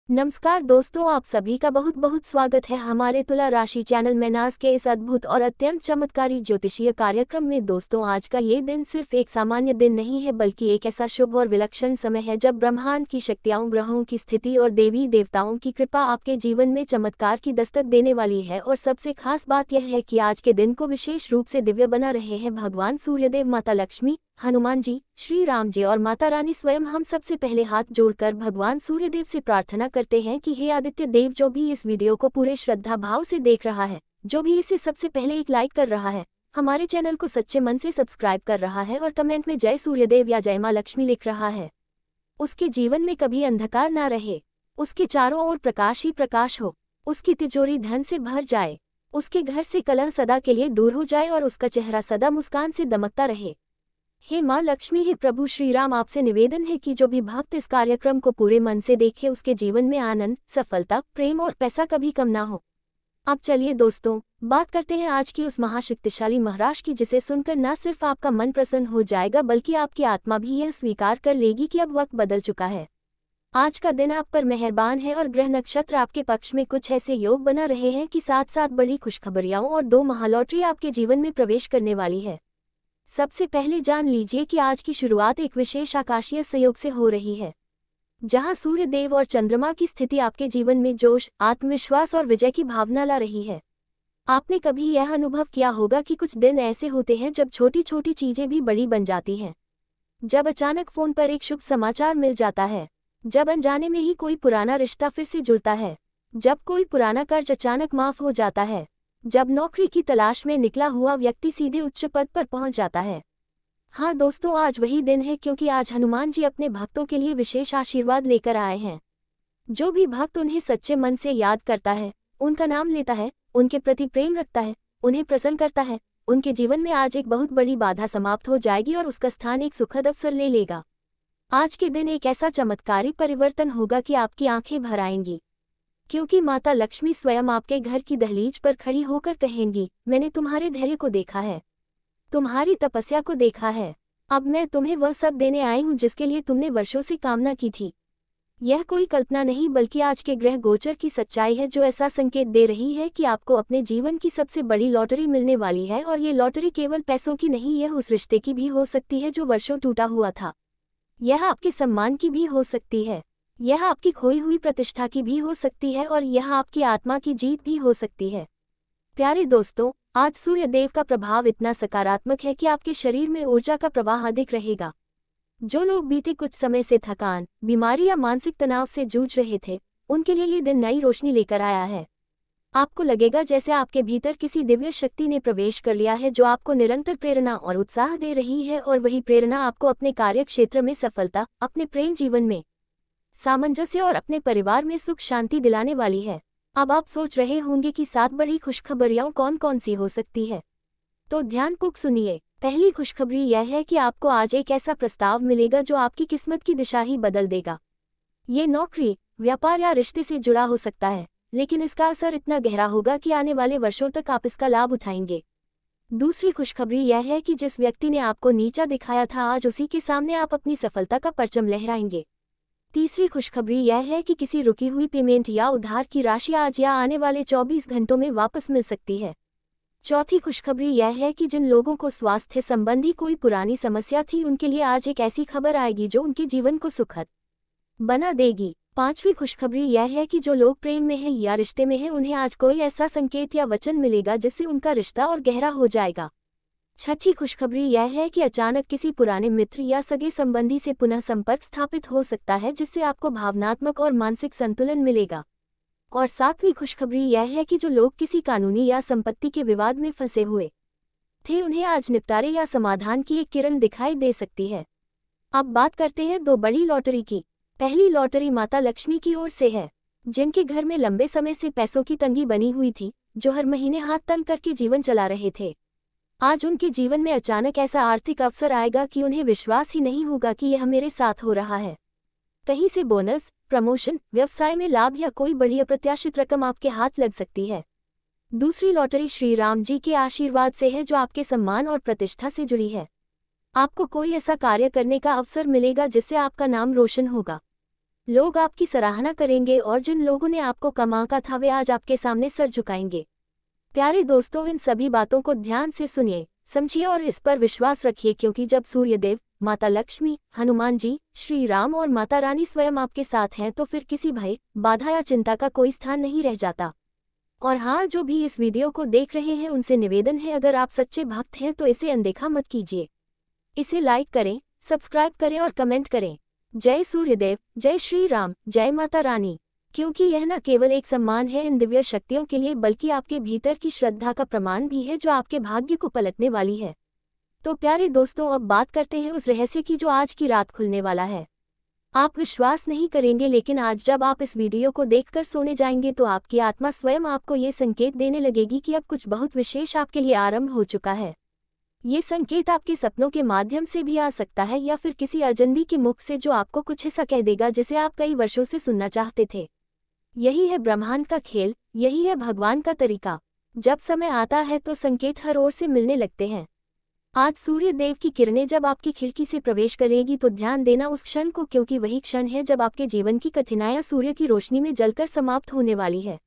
नमस्कार दोस्तों, आप सभी का बहुत बहुत स्वागत है हमारे तुला राशि चैनल में नाज के इस अद्भुत और अत्यंत चमत्कारी ज्योतिषीय कार्यक्रम में। दोस्तों, आज का ये दिन सिर्फ एक सामान्य दिन नहीं है, बल्कि एक ऐसा शुभ और विलक्षण समय है जब ब्रह्मांड की शक्तियां, ग्रहों की स्थिति और देवी देवताओं की कृपा आपके जीवन में चमत्कार की दस्तक देने वाली है। और सबसे खास बात यह है कि आज के दिन को विशेष रूप से दिव्य बना रहे हैं भगवान सूर्यदेव, माता लक्ष्मी, हनुमान जी, श्री राम जी और माता रानी स्वयं। हम सबसे पहले हाथ जोड़कर भगवान सूर्यदेव से प्रार्थना करते हैं कि हे आदित्य देव, जो भी इस वीडियो को पूरे श्रद्धा भाव से देख रहा है, जो भी इसे सबसे पहले एक लाइक कर रहा है, हमारे चैनल को सच्चे मन से सब्सक्राइब कर रहा है और कमेंट में जय सूर्यदेव या जय माँ लक्ष्मी लिख रहा है, उसके जीवन में कभी अंधकार ना रहे, उसके चारों ओर प्रकाश ही प्रकाश हो, उसकी तिजोरी धन से भर जाए, उसके घर से कलह सदा के लिए दूर हो जाए और उसका चेहरा सदा मुस्कान से दमकता रहे। हे माँ लक्ष्मी, हे प्रभु श्री राम, आपसे निवेदन है कि जो भी भक्त इस कार्यक्रम को पूरे मन से देखे, उसके जीवन में आनंद, सफलता, प्रेम और पैसा कभी कम ना हो। अब चलिए दोस्तों, बात करते हैं आज की उस महाशक्तिशाली महाराज की, जिसे सुनकर न सिर्फ आपका मन प्रसन्न हो जाएगा, बल्कि आपकी आत्मा भी यह स्वीकार कर लेगी कि अब वक्त बदल चुका है। आज का दिन आप पर मेहरबान है और ग्रह नक्षत्र आपके पक्ष में कुछ ऐसे योग बना रहे हैं कि साथ साथ बड़ी खुशखबरियां और 2 महालॉटरी आपके जीवन में प्रवेश करने वाली है। सबसे पहले जान लीजिए कि आज की शुरुआत एक विशेष आकाशीय संयोग से हो रही है, जहां सूर्य देव और चंद्रमा की स्थिति आपके जीवन में जोश, आत्मविश्वास और विजय की भावना ला रही है। आपने कभी यह अनुभव किया होगा कि कुछ दिन ऐसे होते हैं जब छोटी छोटी चीजें भी बड़ी बन जाती हैं, जब अचानक फोन पर एक शुभ समाचार मिल जाता है, जब अनजाने में ही कोई पुराना रिश्ता फिर से जुड़ता है, जब कोई पुराना कर्ज अचानक माफ हो जाता है, जब नौकरी की तलाश में निकला हुआ व्यक्ति सीधे उच्च पद पर पहुंच जाता है। हाँ दोस्तों, आज वही दिन है, क्योंकि आज हनुमान जी अपने भक्तों के लिए विशेष आशीर्वाद लेकर आए हैं। जो भी भक्त उन्हें सच्चे मन से याद करता है, उनका नाम लेता है, उनके प्रति प्रेम रखता है, उन्हें प्रसन्न करता है, उनके जीवन में आज एक बहुत बड़ी बाधा समाप्त हो जाएगी और उसका स्थान एक सुखद अवसर ले लेगा। आज के दिन एक ऐसा चमत्कारी परिवर्तन होगा कि आपकी आंखें भर आएंगी, क्योंकि माता लक्ष्मी स्वयं आपके घर की दहलीज पर खड़ी होकर कहेंगी, मैंने तुम्हारे धैर्य को देखा है, तुम्हारी तपस्या को देखा है, अब मैं तुम्हें वह सब देने आई हूँ जिसके लिए तुमने वर्षों से कामना की थी। यह कोई कल्पना नहीं, बल्कि आज के ग्रह गोचर की सच्चाई है, जो ऐसा संकेत दे रही है कि आपको अपने जीवन की सबसे बड़ी लॉटरी मिलने वाली है। और ये लॉटरी केवल पैसों की नहीं, यह उस रिश्ते की भी हो सकती है जो वर्षों टूटा हुआ था। यह आपके सम्मान की भी हो सकती है, यह आपकी खोई हुई प्रतिष्ठा की भी हो सकती है, और यह आपकी आत्मा की जीत भी हो सकती है। प्यारे दोस्तों, आज सूर्य देव का प्रभाव इतना सकारात्मक है कि आपके शरीर में ऊर्जा का प्रवाह अधिक रहेगा। जो लोग बीते कुछ समय से थकान, बीमारी या मानसिक तनाव से जूझ रहे थे, उनके लिए ये दिन नई रोशनी लेकर आया है। आपको लगेगा जैसे आपके भीतर किसी दिव्य शक्ति ने प्रवेश कर लिया है, जो आपको निरंतर प्रेरणा और उत्साह दे रही है। और वही प्रेरणा आपको अपने कार्य क्षेत्र में सफलता, अपने प्रेम जीवन में सामंजस्य और अपने परिवार में सुख शांति दिलाने वाली है। अब आप सोच रहे होंगे कि 7 बड़ी खुशखबरियां कौन कौन सी हो सकती है, तो ध्यानपूर्वक सुनिए। पहली खुशखबरी यह है कि आपको आज एक ऐसा प्रस्ताव मिलेगा जो आपकी किस्मत की दिशा ही बदल देगा। ये नौकरी, व्यापार या रिश्ते से जुड़ा हो सकता है, लेकिन इसका असर इतना गहरा होगा कि आने वाले वर्षों तक आप इसका लाभ उठाएंगे। दूसरी खुशखबरी यह है कि जिस व्यक्ति ने आपको नीचा दिखाया था, आज उसी के सामने आप अपनी सफलता का परचम लहराएंगे। तीसरी खुशखबरी यह है कि किसी रुकी हुई पेमेंट या उधार की राशि आज या आने वाले 24 घंटों में वापस मिल सकती है। चौथी खुशखबरी यह है कि जिन लोगों को स्वास्थ्य संबंधी कोई पुरानी समस्या थी, उनके लिए आज एक ऐसी खबर आएगी जो उनके जीवन को सुखद बना देगी। पांचवी खुशखबरी यह है कि जो लोग प्रेम में हैं या रिश्ते में हैं, उन्हें आज कोई ऐसा संकेत या वचन मिलेगा जिससे उनका रिश्ता और गहरा हो जाएगा। छठी खुशखबरी यह है कि अचानक किसी पुराने मित्र या सगे संबंधी से पुनः संपर्क स्थापित हो सकता है, जिससे आपको भावनात्मक और मानसिक संतुलन मिलेगा। और सातवीं खुशखबरी यह है कि जो लोग किसी कानूनी या संपत्ति के विवाद में फंसे हुए थे, उन्हें आज निपटारे या समाधान की एक किरण दिखाई दे सकती है। अब बात करते हैं 2 बड़ी लॉटरी की। पहली लॉटरी माता लक्ष्मी की ओर से है। जिनके घर में लंबे समय से पैसों की तंगी बनी हुई थी, जो हर महीने हाथ तंग करके जीवन चला रहे थे, आज उनके जीवन में अचानक ऐसा आर्थिक अवसर आएगा कि उन्हें विश्वास ही नहीं होगा कि यह मेरे साथ हो रहा है। कहीं से बोनस, प्रमोशन, व्यवसाय में लाभ या कोई बड़ी अप्रत्याशित रकम आपके हाथ लग सकती है। दूसरी लॉटरी श्री राम जी के आशीर्वाद से है, जो आपके सम्मान और प्रतिष्ठा से जुड़ी है। आपको कोई ऐसा कार्य करने का अवसर मिलेगा जिससे आपका नाम रोशन होगा। लोग आपकी सराहना करेंगे और जिन लोगों ने आपको कम आंका था वे आज आपके सामने सर झुकाएंगे। प्यारे दोस्तों, इन सभी बातों को ध्यान से सुनिए, समझिए और इस पर विश्वास रखिए, क्योंकि जब सूर्यदेव, माता लक्ष्मी, हनुमान जी, श्री राम और माता रानी स्वयं आपके साथ हैं तो फिर किसी भय, बाधा या चिंता का कोई स्थान नहीं रह जाता। और हाँ, जो भी इस वीडियो को देख रहे हैं उनसे निवेदन है, अगर आप सच्चे भक्त हैं तो इसे अनदेखा मत कीजिए। इसे लाइक करें, सब्सक्राइब करें और कमेंट करें। जय सूर्यदेव, जय श्री राम, जय माता रानी। क्योंकि यह न केवल एक सम्मान है इन दिव्य शक्तियों के लिए, बल्कि आपके भीतर की श्रद्धा का प्रमाण भी है जो आपके भाग्य को पलटने वाली है। तो प्यारे दोस्तों, अब बात करते हैं उस रहस्य की जो आज की रात खुलने वाला है। आप विश्वास नहीं करेंगे, लेकिन आज जब आप इस वीडियो को देखकर सोने जाएंगे तो आपकी आत्मा स्वयं आपको ये संकेत देने लगेगी कि अब कुछ बहुत विशेष आपके लिए आरंभ हो चुका है। ये संकेत आपके सपनों के माध्यम से भी आ सकता है या फिर किसी अजनबी के मुख से जो आपको कुछ ऐसा कह देगा जिसे आप कई वर्षों से सुनना चाहते थे। यही है ब्रह्मांड का खेल, यही है भगवान का तरीका। जब समय आता है तो संकेत हर ओर से मिलने लगते हैं। आज सूर्य देव की किरणें जब आपकी खिड़की से प्रवेश करेगी तो ध्यान देना उस क्षण को, क्योंकि वही क्षण है जब आपके जीवन की कठिनाइयां सूर्य की रोशनी में जलकर समाप्त होने वाली है।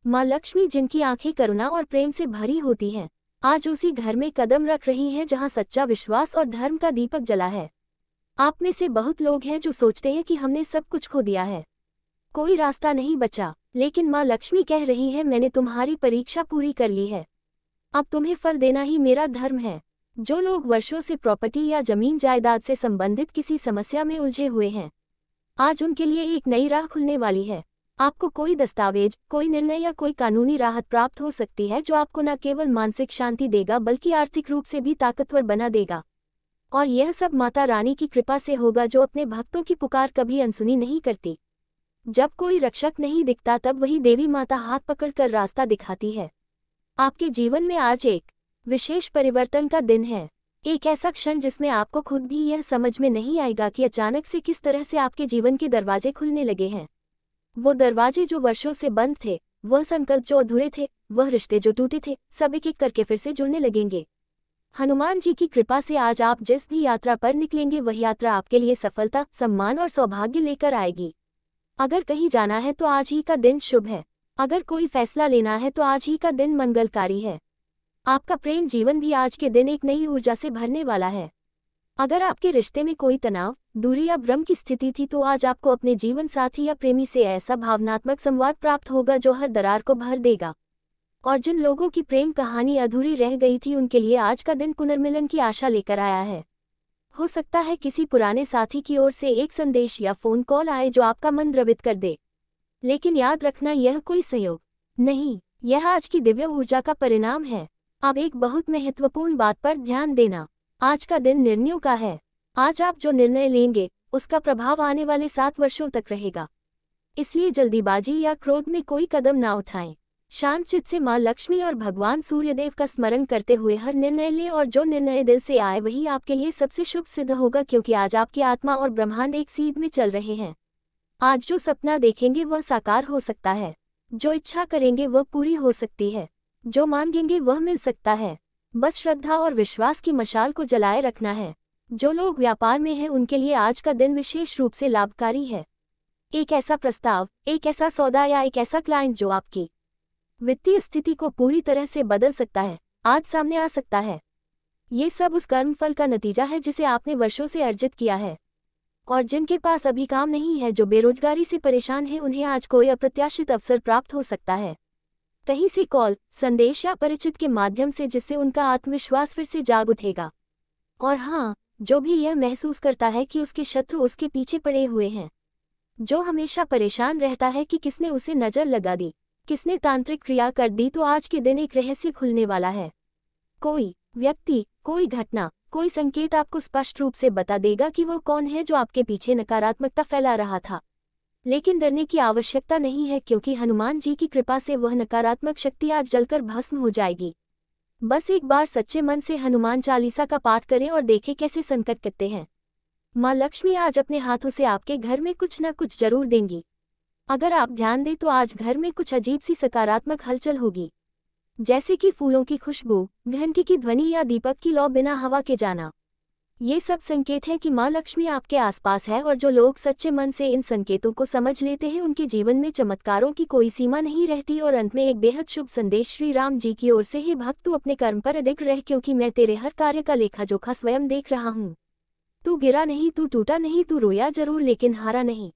माँ लक्ष्मी, जिनकी आंखें करुणा और प्रेम से भरी होती हैं, आज उसी घर में कदम रख रही हैं जहां सच्चा विश्वास और धर्म का दीपक जला है। आप में से बहुत लोग हैं जो सोचते हैं कि हमने सब कुछ खो दिया है, कोई रास्ता नहीं बचा, लेकिन माँ लक्ष्मी कह रही है, मैंने तुम्हारी परीक्षा पूरी कर ली है, अब तुम्हें फल देना ही मेरा धर्म है। जो लोग वर्षों से प्रॉपर्टी या जमीन जायदाद से संबंधित किसी समस्या में उलझे हुए हैं, आज उनके लिए एक नई राह खुलने वाली है। आपको कोई दस्तावेज, कोई निर्णय या कोई कानूनी राहत प्राप्त हो सकती है जो आपको न केवल मानसिक शांति देगा बल्कि आर्थिक रूप से भी ताकतवर बना देगा। और यह सब माता रानी की कृपा से होगा जो अपने भक्तों की पुकार कभी अनसुनी नहीं करती। जब कोई रक्षक नहीं दिखता तब वही देवी माता हाथ पकड़कर रास्ता दिखाती है। आपके जीवन में आज एक विशेष परिवर्तन का दिन है, एक ऐसा क्षण जिसमें आपको खुद भी यह समझ में नहीं आएगा कि अचानक से किस तरह से आपके जीवन के दरवाजे खुलने लगे हैं। वो दरवाजे जो वर्षों से बंद थे, वह संकल्प जो अधूरे थे, वह रिश्ते जो टूटे थे, सब एक एक करके फिर से जुड़ने लगेंगे। हनुमान जी की कृपा से आज आप जिस भी यात्रा पर निकलेंगे वह यात्रा आपके लिए सफलता, सम्मान और सौभाग्य लेकर आएगी। अगर कहीं जाना है तो आज ही का दिन शुभ है, अगर कोई फैसला लेना है तो आज ही का दिन मंगलकारी है। आपका प्रेम जीवन भी आज के दिन एक नई ऊर्जा से भरने वाला है। अगर आपके रिश्ते में कोई तनाव, दूरी या भ्रम की स्थिति थी तो आज आपको अपने जीवन साथी या प्रेमी से ऐसा भावनात्मक संवाद प्राप्त होगा जो हर दरार को भर देगा। और जिन लोगों की प्रेम कहानी अधूरी रह गई थी उनके लिए आज का दिन पुनर्मिलन की आशा लेकर आया है। हो सकता है किसी पुराने साथी की ओर से एक संदेश या फोन कॉल आए जो आपका मन द्रवित कर दे, लेकिन याद रखना यह कोई संयोग नहीं, यह आज की दिव्य ऊर्जा का परिणाम है। अब एक बहुत महत्वपूर्ण बात पर ध्यान देना, आज का दिन निर्णयों का है। आज आप जो निर्णय लेंगे उसका प्रभाव आने वाले 7 वर्षों तक रहेगा। इसलिए जल्दीबाजी या क्रोध में कोई कदम ना उठाएं। शांत चित्त से माँ लक्ष्मी और भगवान सूर्यदेव का स्मरण करते हुए हर निर्णय लें और जो निर्णय दिल से आए वही आपके लिए सबसे शुभ सिद्ध होगा, क्योंकि आज आपकी आत्मा और ब्रह्मांड एक सीध में चल रहे हैं। आज जो सपना देखेंगे वह साकार हो सकता है, जो इच्छा करेंगे वह पूरी हो सकती है, जो मांगेंगे वह मिल सकता है। बस श्रद्धा और विश्वास की मशाल को जलाए रखना है। जो लोग व्यापार में हैं उनके लिए आज का दिन विशेष रूप से लाभकारी है। एक ऐसा प्रस्ताव, एक ऐसा सौदा या एक ऐसा क्लाइंट जो आपकी वित्तीय स्थिति को पूरी तरह से बदल सकता है, आज सामने आ सकता है। ये सब उस कर्मफल का नतीजा है जिसे आपने वर्षों से अर्जित किया है। और जिनके पास अभी काम नहीं है, जो बेरोजगारी से परेशान हैं, उन्हें आज कोई अप्रत्याशित अवसर प्राप्त हो सकता है, कहीं से कॉल, संदेश या परिचित के माध्यम से, जिससे उनका आत्मविश्वास फिर से जाग उठेगा। और हाँ, जो भी यह महसूस करता है कि उसके शत्रु उसके पीछे पड़े हुए हैं, जो हमेशा परेशान रहता है कि किसने उसे नजर लगा दी, किसने तांत्रिक क्रिया कर दी, तो आज के दिन एक रहस्य खुलने वाला है। कोई व्यक्ति, कोई घटना, कोई संकेत आपको स्पष्ट रूप से बता देगा कि वो कौन है जो आपके पीछे नकारात्मकता फैला रहा था। लेकिन डरने की आवश्यकता नहीं है, क्योंकि हनुमान जी की कृपा से वह नकारात्मक शक्ति आज जलकर भस्म हो जाएगी। बस एक बार सच्चे मन से हनुमान चालीसा का पाठ करें और देखें कैसे संकट कटते हैं। माँ लक्ष्मी आज अपने हाथों से आपके घर में कुछ न कुछ जरूर देंगी। अगर आप ध्यान दें तो आज घर में कुछ अजीब सी सकारात्मक हलचल होगी, जैसे कि फूलों की खुशबू, घंटी की ध्वनि या दीपक की लौ बिना हवा के जाना। ये सब संकेत हैं कि माँ लक्ष्मी आपके आसपास है, और जो लोग सच्चे मन से इन संकेतों को समझ लेते हैं उनके जीवन में चमत्कारों की कोई सीमा नहीं रहती। और अंत में एक बेहद शुभ संदेश श्री राम जी की ओर से। ही भक्त, तू अपने कर्म पर अडिग रह, क्योंकि मैं तेरे हर कार्य का लेखा जोखा स्वयं देख रहा हूँ। तू गिरा नहीं, तू टूटा नहीं, तू रोया जरूर लेकिन हारा नहीं।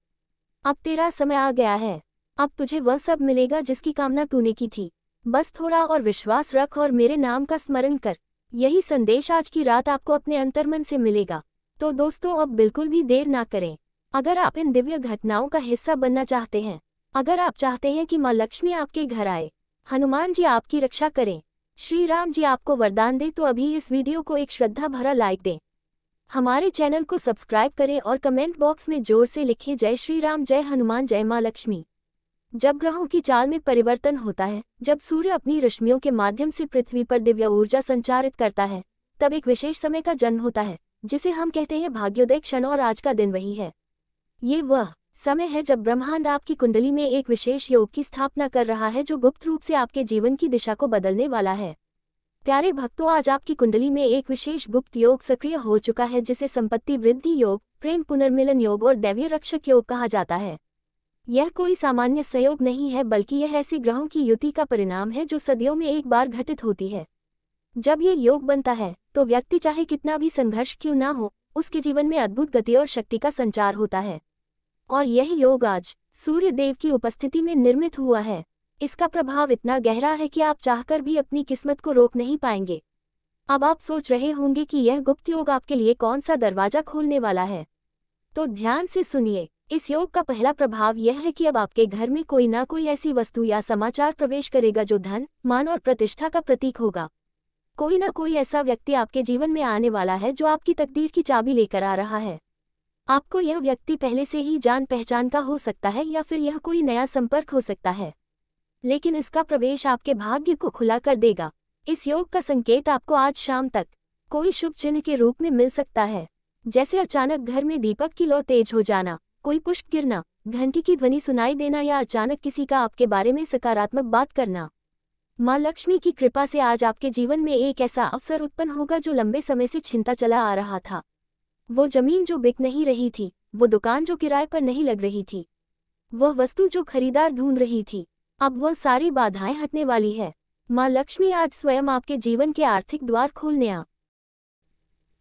अब तेरा समय आ गया है। अब तुझे वह सब मिलेगा जिसकी कामना तूने की थी। बस थोड़ा और विश्वास रख और मेरे नाम का स्मरण कर। यही संदेश आज की रात आपको अपने अंतर्मन से मिलेगा। तो दोस्तों, अब बिल्कुल भी देर ना करें। अगर आप इन दिव्य घटनाओं का हिस्सा बनना चाहते हैं, अगर आप चाहते हैं कि माँ लक्ष्मी आपके घर आए, हनुमान जी आपकी रक्षा करें, श्री राम जी आपको वरदान दे, तो अभी इस वीडियो को एक श्रद्धा भरा लाइक दें। हमारे चैनल को सब्सक्राइब करें और कमेंट बॉक्स में जोर से लिखें जय श्री राम, जय हनुमान, जय माँ लक्ष्मी। जब ग्रहों की चाल में परिवर्तन होता है, जब सूर्य अपनी रश्मियों के माध्यम से पृथ्वी पर दिव्य ऊर्जा संचारित करता है, तब एक विशेष समय का जन्म होता है जिसे हम कहते हैं भाग्योदय क्षण। और आज का दिन वही है। ये वह समय है जब ब्रह्मांड आपकी कुंडली में एक विशेष योग की स्थापना कर रहा है, जो गुप्त रूप से आपके जीवन की दिशा को बदलने वाला है। प्यारे भक्तों, आज आपकी कुंडली में एक विशेष गुप्त योग सक्रिय हो चुका है, जिसे संपत्ति वृद्धि योग, प्रेम पुनर्मिलन योग और दैवीय रक्षक योग कहा जाता है। यह कोई सामान्य संयोग नहीं है, बल्कि यह ऐसे ग्रहों की युति का परिणाम है जो सदियों में एक बार घटित होती है। जब ये योग बनता है तो व्यक्ति चाहे कितना भी संघर्ष क्यों ना हो, उसके जीवन में अद्भुत गति और शक्ति का संचार होता है। और यह योग आज सूर्य देव की उपस्थिति में निर्मित हुआ है। इसका प्रभाव इतना गहरा है कि आप चाहकर भी अपनी किस्मत को रोक नहीं पाएंगे। अब आप सोच रहे होंगे कि यह गुप्त योग आपके लिए कौन सा दरवाजा खोलने वाला है, तो ध्यान से सुनिए। इस योग का पहला प्रभाव यह है कि अब आपके घर में कोई ना कोई ऐसी वस्तु या समाचार प्रवेश करेगा जो धन, मान और प्रतिष्ठा का प्रतीक होगा। कोई ना कोई ऐसा व्यक्ति आपके जीवन में आने वाला है जो आपकी तकदीर की चाबी लेकर आ रहा है। आपको यह व्यक्ति पहले से ही जान पहचान का हो सकता है, या फिर यह कोई नया संपर्क हो सकता है, लेकिन इसका प्रवेश आपके भाग्य को खुला कर देगा। इस योग का संकेत आपको आज शाम तक कोई शुभ चिन्ह के रूप में मिल सकता है, जैसे अचानक घर में दीपक की लौ तेज हो जाना, कोई पुष्प गिरना, घंटी की ध्वनि सुनाई देना, या अचानक किसी का आपके बारे में सकारात्मक बात करना। माँ लक्ष्मी की कृपा से आज आपके जीवन में एक ऐसा अवसर उत्पन्न होगा जो लंबे समय से छिनता चला आ रहा था। वो जमीन जो बिक नहीं रही थी, वो दुकान जो किराए पर नहीं लग रही थी, वह वस्तु जो खरीदार ढूंढ रही थी, अब वह सारी बाधाएं हटने वाली है। माँ लक्ष्मी आज स्वयं आपके जीवन के आर्थिक द्वार खोलने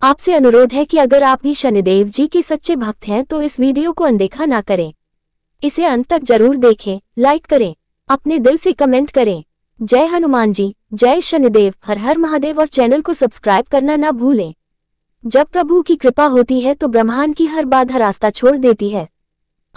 आपसे अनुरोध है कि अगर आप भी शनिदेव जी के सच्चे भक्त हैं तो इस वीडियो को अनदेखा ना करें। इसे अंत तक जरूर देखें, लाइक करें, अपने दिल से कमेंट करें। जय हनुमान जी, जय शनिदेव, हर हर महादेव, और चैनल को सब्सक्राइब करना ना भूलें। जब प्रभु की कृपा होती है तो ब्रह्मांड की हर बाधा रास्ता छोड़ देती है।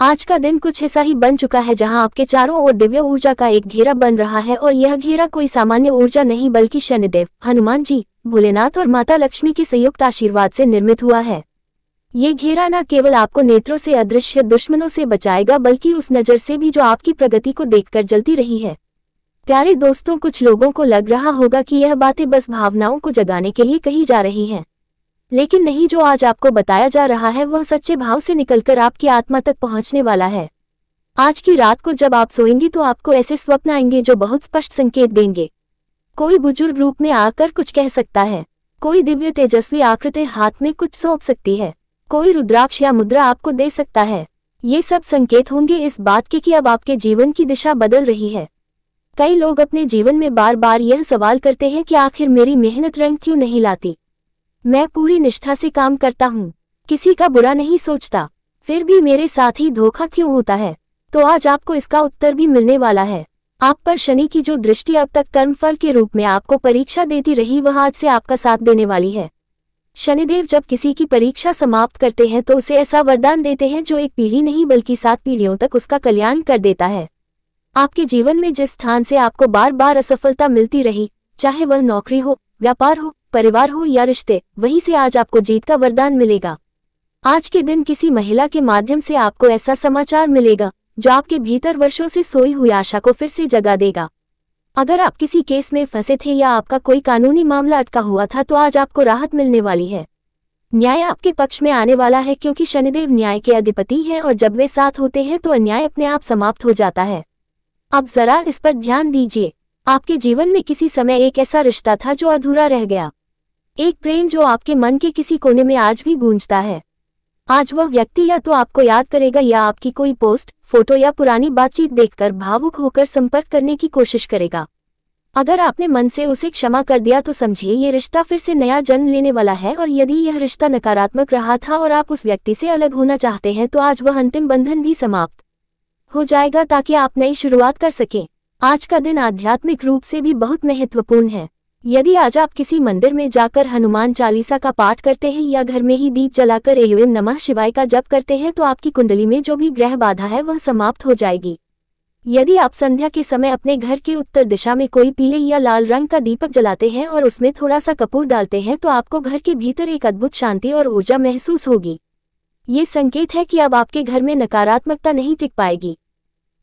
आज का दिन कुछ ऐसा ही बन चुका है जहां आपके चारों ओर दिव्य ऊर्जा का एक घेरा बन रहा है, और यह घेरा कोई सामान्य ऊर्जा नहीं बल्कि शनिदेव, हनुमान जी, भोलेनाथ और माता लक्ष्मी के संयुक्त आशीर्वाद से निर्मित हुआ है। ये घेरा न केवल आपको नेत्रों से अदृश्य दुश्मनों से बचाएगा, बल्कि उस नजर से भी जो आपकी प्रगति को देखकर जलती रही है। प्यारे दोस्तों, कुछ लोगों को लग रहा होगा कि यह बातें बस भावनाओं को जगाने के लिए कही जा रही हैं, लेकिन नहीं, जो आज आपको बताया जा रहा है वह सच्चे भाव से निकलकर आपकी आत्मा तक पहुंचने वाला है। आज की रात को जब आप सोएंगे तो आपको ऐसे स्वप्न आएंगे जो बहुत स्पष्ट संकेत देंगे। कोई बुजुर्ग रूप में आकर कुछ कह सकता है, कोई दिव्य तेजस्वी आकृति हाथ में कुछ सौंप सकती है, कोई रुद्राक्ष या मुद्रा आपको दे सकता है। ये सब संकेत होंगे इस बात के कि अब आपके जीवन की दिशा बदल रही है। कई लोग अपने जीवन में बार बार यह सवाल करते हैं कि आखिर मेरी मेहनत रंग क्यों नहीं लाती। मैं पूरी निष्ठा से काम करता हूँ, किसी का बुरा नहीं सोचता, फिर भी मेरे साथ ही धोखा क्यों होता है। तो आज आपको इसका उत्तर भी मिलने वाला है। आप पर शनि की जो दृष्टि अब तक कर्मफल के रूप में आपको परीक्षा देती रही, वह आज से आपका साथ देने वाली है। शनिदेव जब किसी की परीक्षा समाप्त करते हैं तो उसे ऐसा वरदान देते हैं जो एक पीढ़ी नहीं बल्कि 7 पीढ़ियों तक उसका कल्याण कर देता है। आपके जीवन में जिस स्थान से आपको बार बार असफलता मिलती रही, चाहे वह नौकरी हो, व्यापार हो, परिवार हो या रिश्ते, वहीं से आज आपको जीत का वरदान मिलेगा। आज के दिन किसी महिला के माध्यम से आपको ऐसा समाचार मिलेगा जो आपके भीतर वर्षों से सोई हुई आशा को फिर से जगा देगा। अगर आप किसी केस में फंसे थे या आपका कोई कानूनी मामला अटका हुआ था तो आज आपको राहत मिलने वाली है। न्याय आपके पक्ष में आने वाला है, क्योंकि शनिदेव न्याय के अधिपति हैं और जब वे साथ होते हैं तो अन्याय अपने आप समाप्त हो जाता है। अब जरा इस पर ध्यान दीजिए। आपके जीवन में किसी समय एक ऐसा रिश्ता था जो अधूरा रह गया। एक प्रेम जो आपके मन के किसी कोने में आज भी गूंजता है। आज वह व्यक्ति या तो आपको याद करेगा या आपकी कोई पोस्ट, फोटो या पुरानी बातचीत देखकर भावुक होकर संपर्क करने की कोशिश करेगा। अगर आपने मन से उसे क्षमा कर दिया तो समझिए ये रिश्ता फिर से नया जन्म लेने वाला है, और यदि यह रिश्ता नकारात्मक रहा था और आप उस व्यक्ति से अलग होना चाहते हैं तो आज वह अंतिम बंधन भी समाप्त हो जाएगा ताकि आप नई शुरुआत कर सकें। आज का दिन आध्यात्मिक रूप से भी बहुत महत्वपूर्ण है। यदि आज आप किसी मंदिर में जाकर हनुमान चालीसा का पाठ करते हैं या घर में ही दीप जलाकर ओम नमः शिवाय का जप करते हैं तो आपकी कुंडली में जो भी ग्रह बाधा है वह समाप्त हो जाएगी। यदि आप संध्या के समय अपने घर के उत्तर दिशा में कोई पीले या लाल रंग का दीपक जलाते हैं और उसमें थोड़ा सा कपूर डालते हैं तो आपको घर के भीतर एक अद्भुत शांति और ऊर्जा महसूस होगी। ये संकेत है कि अब आपके घर में नकारात्मकता नहीं टिक पाएगी।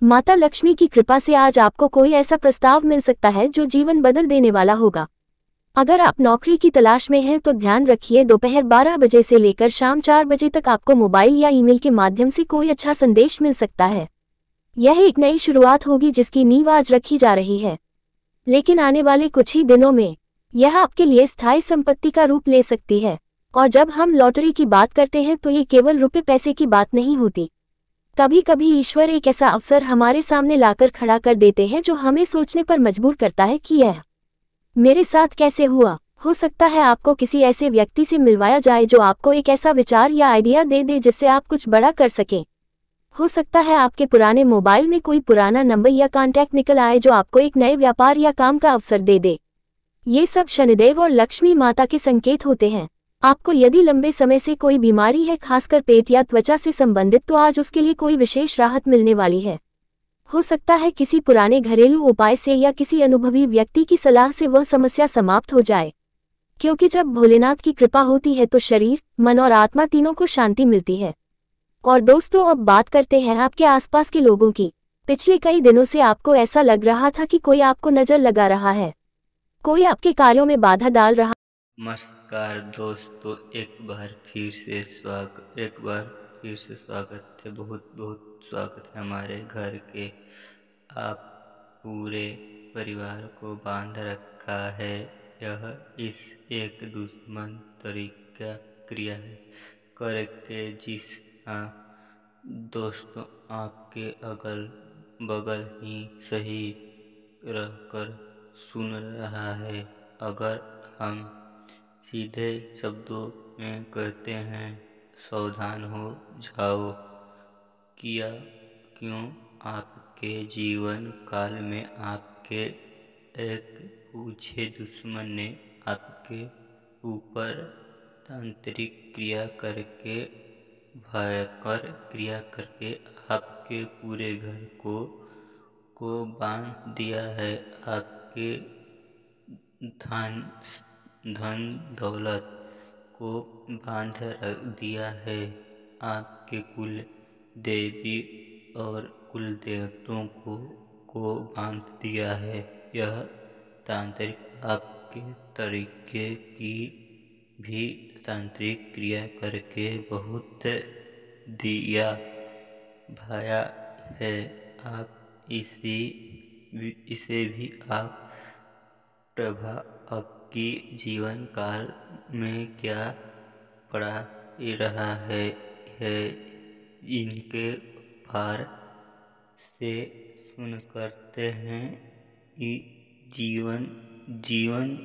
माता लक्ष्मी की कृपा से आज आपको कोई ऐसा प्रस्ताव मिल सकता है जो जीवन बदल देने वाला होगा। अगर आप नौकरी की तलाश में हैं तो ध्यान रखिए, दोपहर 12 बजे से लेकर शाम 4 बजे तक आपको मोबाइल या ईमेल के माध्यम से कोई अच्छा संदेश मिल सकता है। यह एक नई शुरुआत होगी जिसकी नींव आज रखी जा रही है, लेकिन आने वाले कुछ ही दिनों में यह आपके लिए स्थायी संपत्ति का रूप ले सकती है। और जब हम लॉटरी की बात करते हैं तो ये केवल रुपए पैसे की बात नहीं होती। कभी कभी ईश्वर एक ऐसा अवसर हमारे सामने लाकर खड़ा कर देते हैं जो हमें सोचने पर मजबूर करता है कि यह मेरे साथ कैसे हुआ। हो सकता है आपको किसी ऐसे व्यक्ति से मिलवाया जाए जो आपको एक ऐसा विचार या आइडिया दे दे जिससे आप कुछ बड़ा कर सकें। हो सकता है आपके पुराने मोबाइल में कोई पुराना नंबर या कॉन्टैक्ट निकल आए जो आपको एक नए व्यापार या काम का अवसर दे दे। ये सब शनिदेव और लक्ष्मी माता के संकेत होते हैं। आपको यदि लंबे समय से कोई बीमारी है, खासकर पेट या त्वचा से संबंधित, तो आज उसके लिए कोई विशेष राहत मिलने वाली है। हो सकता है किसी पुराने घरेलू उपाय से या किसी अनुभवी व्यक्ति की सलाह से वह समस्या समाप्त हो जाए, क्योंकि जब भोलेनाथ की कृपा होती है तो शरीर, मन और आत्मा तीनों को शांति मिलती है। और दोस्तों, अब बात करते हैं आपके आसपास के लोगों की। पिछले कई दिनों से आपको ऐसा लग रहा था कि कोई आपको नजर लगा रहा है, कोई आपके कार्यों में बाधा डाल रहा। नमस्कार दोस्तों, एक बार फिर से स्वागत है। बहुत बहुत स्वागत है हमारे घर के। आप पूरे परिवार को बांध रखा है। यह इस एक दुश्मन तरीका क्रिया है करके जिस हाँ दोस्तों, आपके अगल बगल ही सही रहकर सुन रहा है। अगर हम सीधे शब्दों में कहते हैं, सावधान हो जाओ। किया क्यों आपके जीवन काल में आपके एक पूछे दुश्मन ने आपके ऊपर तांत्रिक क्रिया करके, भयंकर क्रिया करके आपके पूरे घर को बांध दिया है। आपके धन धन दौलत को बांध रख दिया है। आपके कुल देवी और कुल देवताओं को बांध दिया है। यह तांत्रिक आपके तरीके की भी तांत्रिक क्रिया करके बहुत दिया भाया है। आप इसे भी आप प्रभाव आपकी जीवन काल में क्या पड़ा रहा है इनके पार से सुन करते हैं। जीवन जीवन